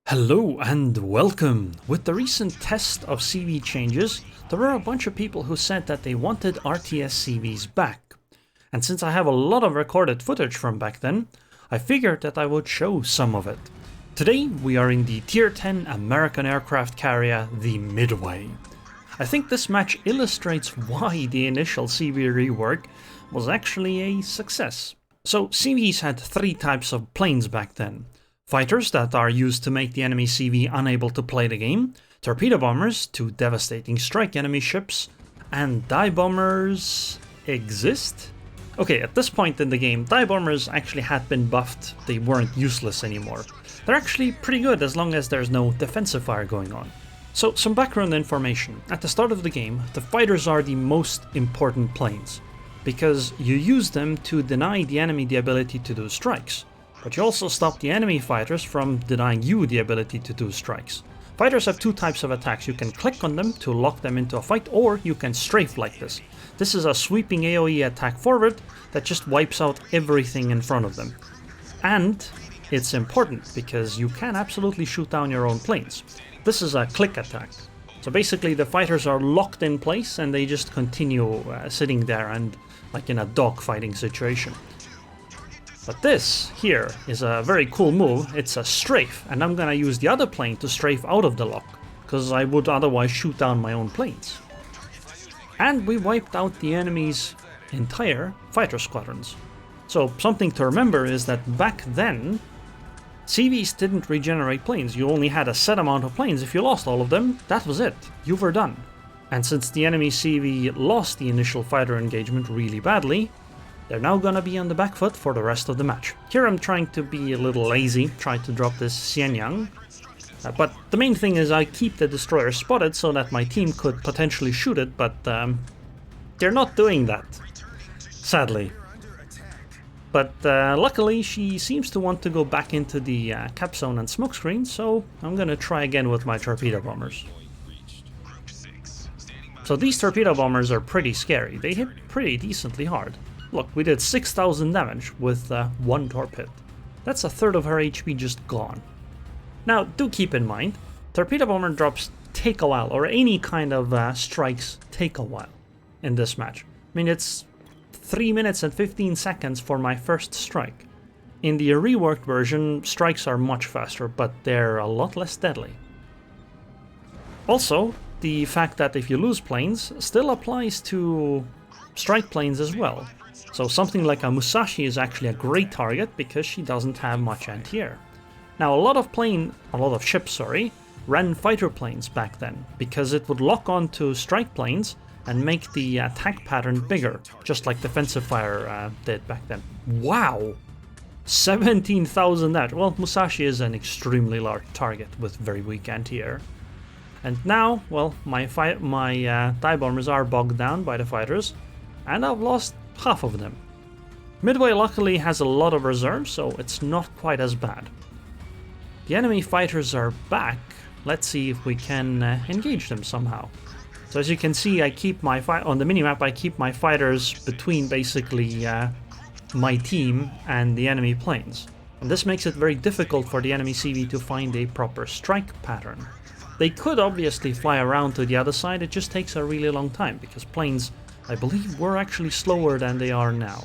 Hello and welcome! With the recent test of CV changes, there were a bunch of people who said that they wanted RTS CVs back. And since I have a lot of recorded footage from back then, I figured that I would show some of it. Today we are in the Tier 10 American aircraft carrier, the Midway. I think this match illustrates why the initial CV rework was actually a success. So CVs had three types of planes back then. Fighters that are used to make the enemy CV unable to play the game, torpedo bombers to devastating strike enemy ships, and dive bombers exist? Okay, at this point in the game, dive bombers actually had been buffed, they weren't useless anymore. They're actually pretty good as long as there's no defensive fire going on. So some background information. At the start of the game, the fighters are the most important planes, because you use them to deny the enemy the ability to do strikes. But you also stop the enemy fighters from denying you the ability to do strikes. Fighters have two types of attacks. You can click on them to lock them into a fight, or you can strafe like this. This is a sweeping AoE attack forward that just wipes out everything in front of them. And it's important because you can absolutely shoot down your own planes. This is a click attack. So basically the fighters are locked in place and they just continue sitting there and like in a dogfighting situation. But this here is a very cool move. It's a strafe, and I'm gonna use the other plane to strafe out of the lock, because I would otherwise shoot down my own planes. And we wiped out the enemy's entire fighter squadrons. So something to remember is that back then, CVs didn't regenerate planes. You only had a set amount of planes. If you lost all of them, that was it. You were done. And since the enemy CV lost the initial fighter engagement really badly, they're now gonna be on the back foot for the rest of the match. Here I'm trying to be a little lazy, try to drop this Xianyang. But the main thing is I keep the destroyer spotted so that my team could potentially shoot it, but they're not doing that, sadly. But luckily she seems to want to go back into the cap zone and smokescreen, so I'm gonna try again with my torpedo bombers. So these torpedo bombers are pretty scary. They hit pretty decently hard. Look, we did 6,000 damage with one torpid. That's a third of her HP just gone. Now, do keep in mind, torpedo bomber drops take a while, or any kind of strikes take a while in this match. I mean, it's 3 minutes and 15 seconds for my first strike. In the reworked version, strikes are much faster, but they're a lot less deadly. Also, the fact that if you lose planes still applies to strike planes as well. So something like a Musashi is actually a great target because she doesn't have much anti-air. Now a lot of ships ran fighter planes back then because it would lock onto strike planes and make the attack pattern bigger, just like defensive fire did back then. Wow! 17,000 that. Well, Musashi is an extremely large target with very weak anti-air. And now, well, my dive bombers are bogged down by the fighters, and I've lost half of them. Midway luckily has a lot of reserves, so it's not quite as bad. The enemy fighters are back. Let's see if we can engage them somehow. So as you can see, I keep my on the minimap I keep my fighters between basically my team and the enemy planes. And this makes it very difficult for the enemy CV to find a proper strike pattern. They could obviously fly around to the other side, it just takes a really long time because planes, I believe, were actually slower than they are now.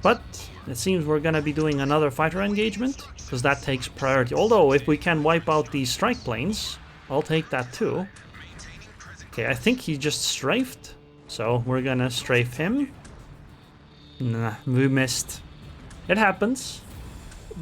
But it seems we're gonna be doing another fighter engagement, because that takes priority. Although, if we can wipe out these strike planes, I'll take that too. Okay, I think he just strafed, so we're gonna strafe him. Nah, we missed. It happens.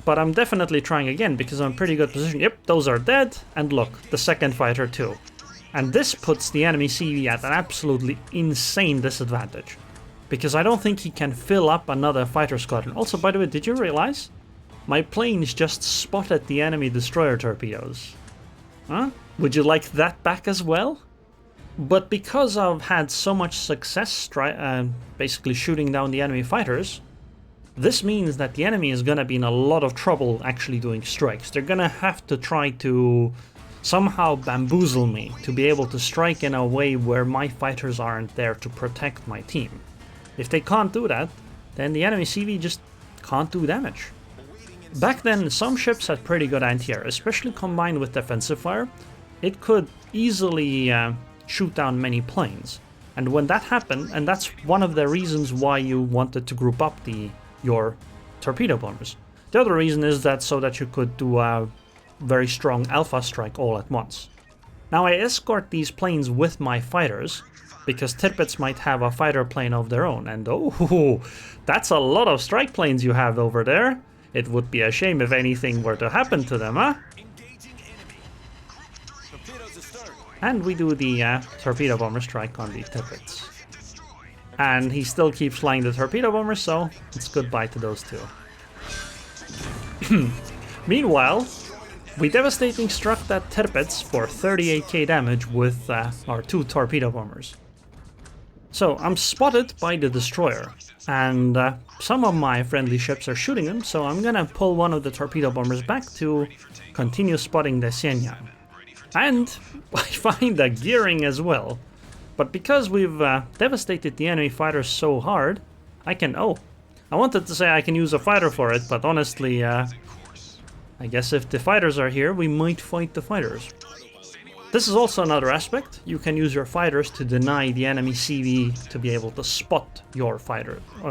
But I'm definitely trying again, because I'm in pretty good position. Yep, those are dead, and look, the second fighter too. And this puts the enemy CV at an absolutely insane disadvantage, because I don't think he can fill up another fighter squadron. Also, by the way, did you realize? My planes just spotted the enemy destroyer torpedoes. Huh? Would you like that back as well? But because I've had so much success basically shooting down the enemy fighters, this means that the enemy is gonna be in a lot of trouble actually doing strikes. They're gonna have to try to somehow bamboozle me to be able to strike in a way where my fighters aren't there to protect my team. If they can't do that, then the enemy CV just can't do damage. back then some ships had pretty good anti-air, especially combined with defensive fire. It could easily shoot down many planes. And when that happened, and that's one of the reasons why you wanted to group up your torpedo bombers. The other reason is that so that you could do a very strong alpha strike all at once. Now I escort these planes with my fighters, because Tirpitz might have a fighter plane of their own, and oh, that's a lot of strike planes you have over there. It would be a shame if anything were to happen to them, huh? And we do the torpedo bomber strike on the Tirpitz. And he still keeps flying the torpedo bombers, so it's goodbye to those two. Meanwhile, we devastating struck that Tirpitz for 38k damage with our 2 torpedo bombers. So I'm spotted by the destroyer, and some of my friendly ships are shooting him, so I'm gonna pull one of the torpedo bombers back to continue spotting the Xianyang. And I find a gearing as well, but because we've devastated the enemy fighters so hard, I can, I wanted to say I can use a fighter for it, but honestly, I guess if the fighters are here, we might fight the fighters. This is also another aspect. You can use your fighters to deny the enemy CV to be able to spot your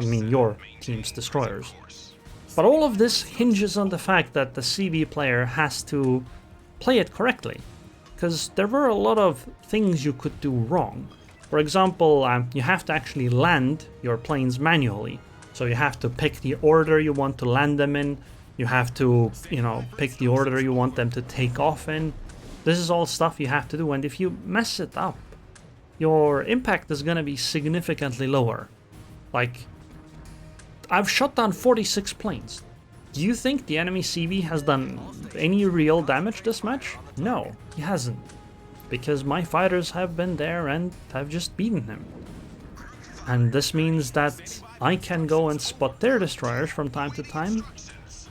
your team's destroyers. But all of this hinges on the fact that the CV player has to play it correctly, because there were a lot of things you could do wrong. For example, you have to actually land your planes manually. So you have to pick the order you want to land them in. You have to, pick the order you want them to take off in. This is all stuff you have to do, and if you mess it up, your impact is going to be significantly lower. Like, I've shot down 46 planes. Do you think the enemy CV has done any real damage this match? No, he hasn't. Because my fighters have been there and have just beaten him. And this means that I can go and spot their destroyers from time to time.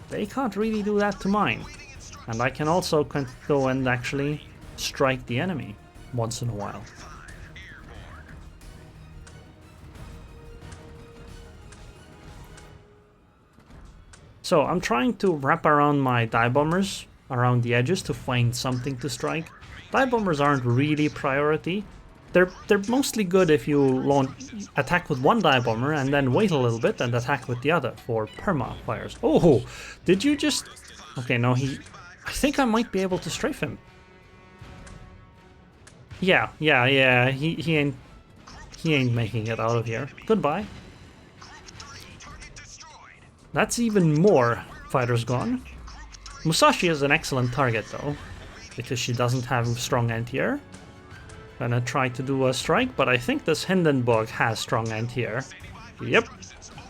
They can't really do that to mine. And I can also go and actually strike the enemy once in a while. So I'm trying to wrap around my dive bombers around the edges to find something to strike. Dive bombers aren't really priority. They're mostly good if you attack with one dive bomber and then wait a little bit and attack with the other for perma fires. Oh, did you just... Okay, no, I think I might be able to strafe him. Yeah, he ain't making it out of here. Goodbye. That's even more fighters gone. Musashi is an excellent target though, because she doesn't have strong anti-air. Gonna try to do a strike, but I think this Hindenburg has strong anti-air. Yep,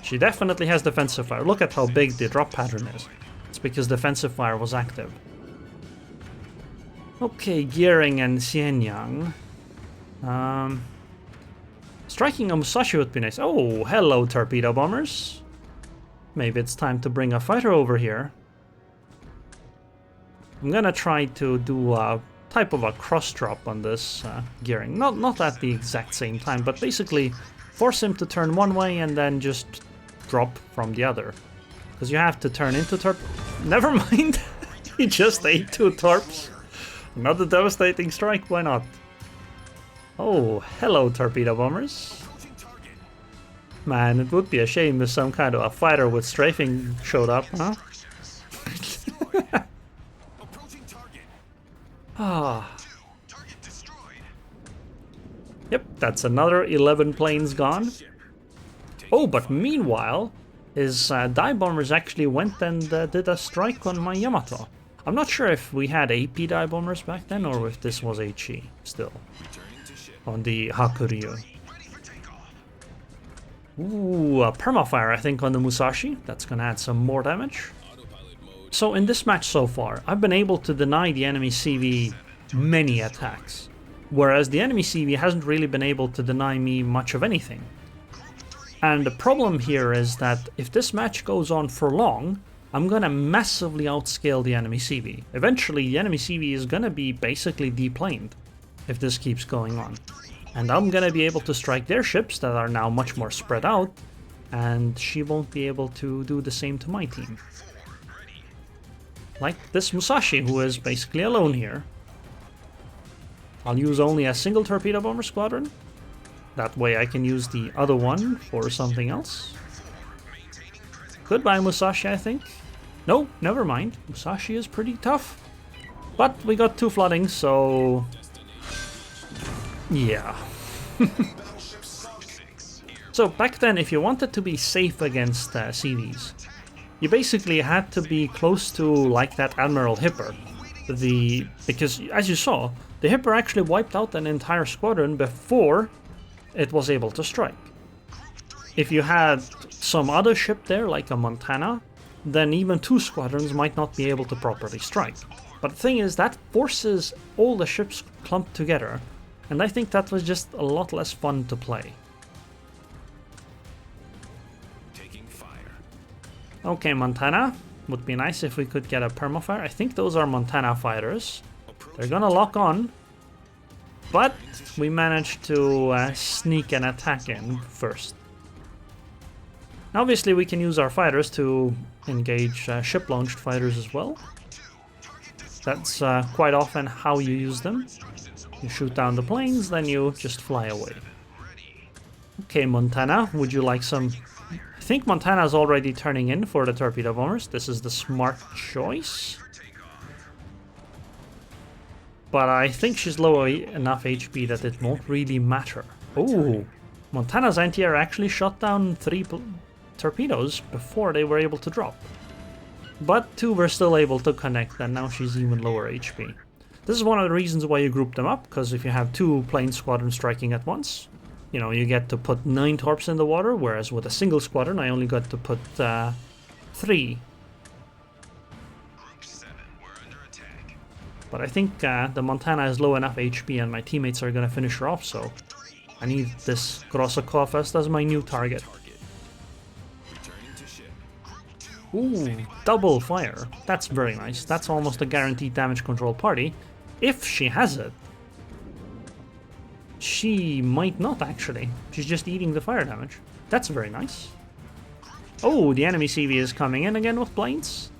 she definitely has defensive fire. Look at how big the drop pattern is. It's because defensive fire was active. Okay, Gearing and Xianyang. Striking a Musashi would be nice. Oh, hello torpedo bombers. Maybe it's time to bring a fighter over here. I'm gonna try to do a type of a cross drop on this Gearing. Not at the exact same time, but basically force him to turn one way and then just drop from the other. Because you have to turn into Never mind! He just ate 2 torps. Another devastating strike, why not? Oh, hello torpedo bombers. Man, it would be a shame if some kind of a fighter with strafing showed up, huh? Ah. Yep, that's another 11 planes gone. Oh, but meanwhile, his dive bombers actually went and did a strike on my Yamato. I'm not sure if we had AP dive bombers back then or if this was HE still on the Hakuryu. Ooh, a permafire I think on the Musashi. That's gonna add some more damage. So in this match so far, I've been able to deny the enemy CV many attacks, whereas the enemy CV hasn't really been able to deny me much of anything. And the problem here is that if this match goes on for long, I'm gonna massively outscale the enemy CV. Eventually the enemy CV is gonna be basically deplaned if this keeps going on. And I'm gonna be able to strike their ships that are now much more spread out, and she won't be able to do the same to my team. Like this Musashi, who is basically alone here. I'll use only a single torpedo bomber squadron. That way I can use the other one for something else. Goodbye, Musashi, I think. No, never mind. Musashi is pretty tough. But we got 2 floodings, so... yeah. So back then, if you wanted to be safe against CVs, you basically had to be close to, like, that Admiral Hipper. Because, as you saw, the Hipper actually wiped out an entire squadron before it was able to strike. If you had some other ship there, like a Montana, then even 2 squadrons might not be able to properly strike. But the thing is, that forces all the ships clumped together, and I think that was just a lot less fun to play. Taking fire. Okay, Montana. Would be nice if we could get a permafire. I think those are Montana fighters. They're gonna lock on. But we managed to sneak an attack in first. Obviously we can use our fighters to engage ship-launched fighters as well. That's quite often how you use them. You shoot down the planes, then you just fly away. Okay, Montana, would you like some... I think Montana's already turning in for the torpedo bombers. This is the smart choice. But I think she's low enough HP that it won't really matter. Oh, Montana's anti-air actually shot down 3 torpedoes before they were able to drop. But 2 were still able to connect, and now she's even lower HP. This is one of the reasons why you group them up, because if you have 2 plane squadrons striking at once, you know, you get to put 9 torps in the water, whereas with a single squadron I only got to put 3. But I think the Montana is low enough HP and my teammates are going to finish her off, so I need this Grossakoffest as my new target. Ooh, double fire. That's very nice. That's almost a guaranteed damage control party. If she has it. She might not, actually. She's just eating the fire damage. That's very nice. Oh, the enemy CV is coming in again with planes.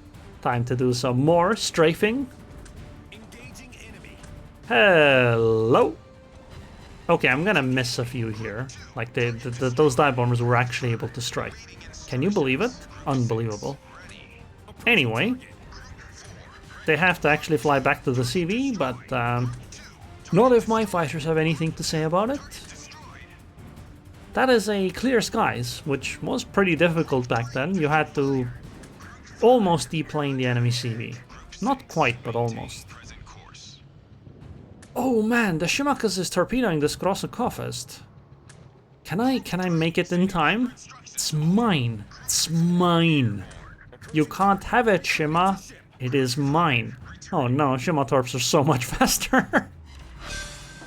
Time to do some more strafing. Hello. Okay, I'm gonna miss a few here. Like those dive bombers were actually able to strike. Can you believe it? Unbelievable. Anyway, they have to actually fly back to the CV, but not if my fighters have anything to say about it. That is a clear skies, which was pretty difficult back then. You had to almost deplane the enemy CV. Not quite, but almost. Oh man, the Shimakas is torpedoing this Grossakoffest. Can I make it in time? It's mine. It's mine. You can't have it, Shima. It is mine. Oh no, Shima torps are so much faster.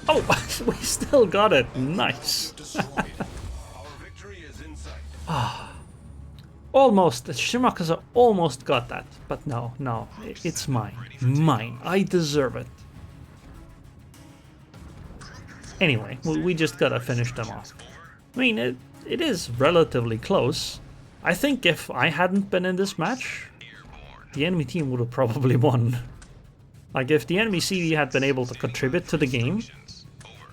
Oh, we still got it. Nice. Almost. The Shimakas almost got that. But no, it's mine. Mine. I deserve it. Anyway, we just gotta finish them off. I mean, it is relatively close. I think if I hadn't been in this match, the enemy team would have probably won. Like, if the enemy CV had been able to contribute to the game,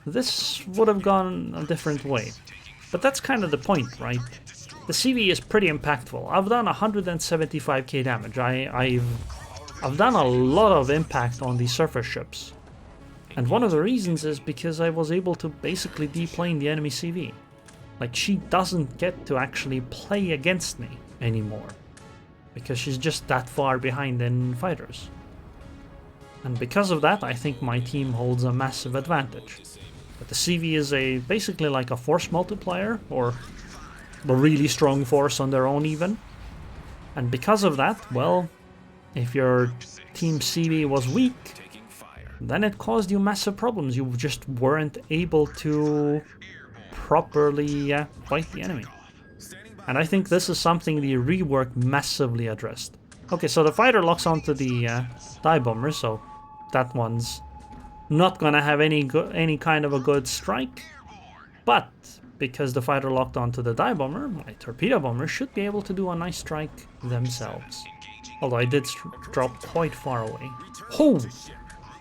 this would have gone a different way. But that's kind of the point, right? The CV is pretty impactful. I've done 175k damage. I've done a lot of impact on these surface ships. And one of the reasons is because I was able to basically deplane the enemy CV. Like, she doesn't get to actually play against me anymore. Because she's just that far behind in fighters. And because of that, I think my team holds a massive advantage. But the CV is basically like a force multiplier, or a really strong force on their own even. And because of that, well, if your team CV was weak, then it caused you massive problems. You just weren't able to properly fight the enemy. And I think this is something the rework massively addressed. Okay, so the fighter locks onto the dive bomber, so that one's not gonna have any kind of a good strike. But because the fighter locked onto the dive bomber, my torpedo bombers should be able to do a nice strike themselves. Although I did drop quite far away. Oh!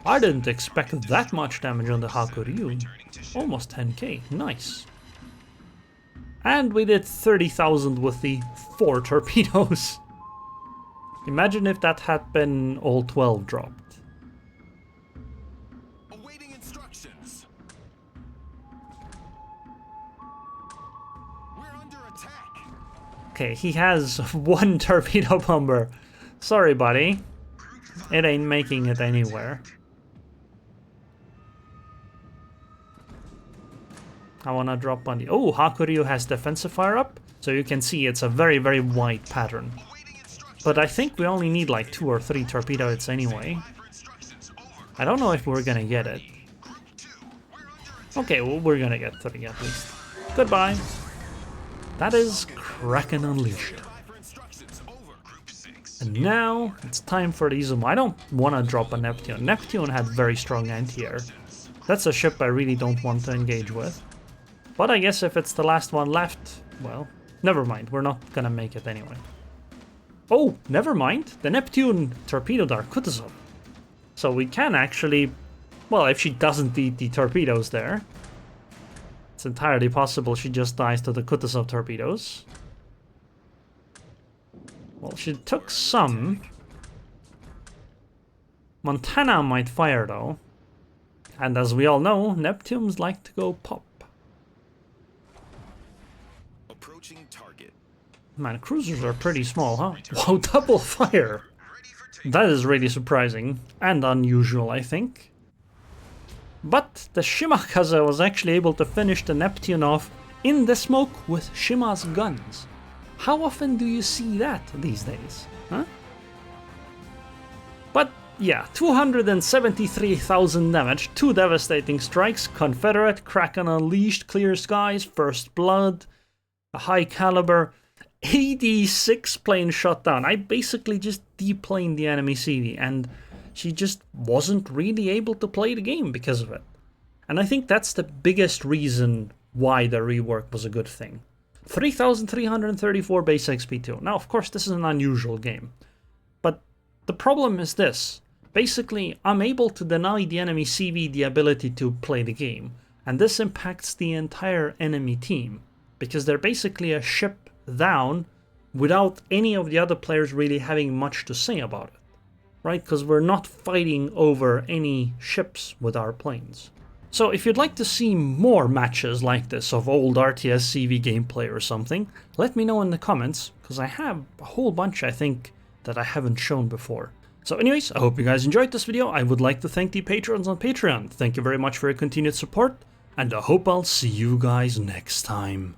I didn't expect that much damage on the Hakuryu. Almost 10k, nice. And we did 30,000 with the 4 torpedoes. Imagine if that had been all 12 dropped. Awaiting instructions. We're under attack. Okay, he has 1 torpedo bomber. Sorry, buddy. It ain't making it anywhere. I wanna drop on the... Oh, Hakuryu has defensive fire up, so you can see it's a very, very wide pattern. But I think we only need like 2 or 3 torpedo hits anyway. I don't know if we're gonna get it. Okay, well, we're gonna get 3 at least. Goodbye. That is Kraken Unleashed. And now it's time for the Izumo. I don't want to drop a Neptune. Neptune had very strong anti-air. That's a ship I really don't want to engage with. But I guess if it's the last one left, well, never mind. We're not gonna make it anyway. Oh, never mind. The Neptune torpedoed our Kutuzov. So we can actually, well, if she doesn't eat the torpedoes there, it's entirely possible she just dies to the Kutuzov torpedoes. Well, she took some. Montana might fire though. And as we all know, Neptunes like to go pop. Approaching target. Man, cruisers are pretty small, huh? Wow, double fire! That is really surprising and unusual, I think. But the Shimakaze was actually able to finish the Neptune off in the smoke with Shima's guns. How often do you see that these days, huh? But yeah, 273,000 damage, 2 devastating strikes, Confederate, Kraken Unleashed, Clear Skies, First Blood, a high caliber, 86 plane shot down. I basically just deplaned the enemy CV and she just wasn't really able to play the game because of it. And I think that's the biggest reason why the rework was a good thing. 3,334 base XP too. Now, of course, this is an unusual game. But the problem is this. Basically, I'm able to deny the enemy CV the ability to play the game. And this impacts the entire enemy team. Because they're basically a ship down without any of the other players really having much to say about it. Right? Because we're not fighting over any ships with our planes. So if you'd like to see more matches like this of old RTS CV gameplay or something, let me know in the comments, because I have a whole bunch I think that I haven't shown before. So anyways, I hope you guys enjoyed this video. I would like to thank the patrons on Patreon. Thank you very much for your continued support, and I hope I'll see you guys next time.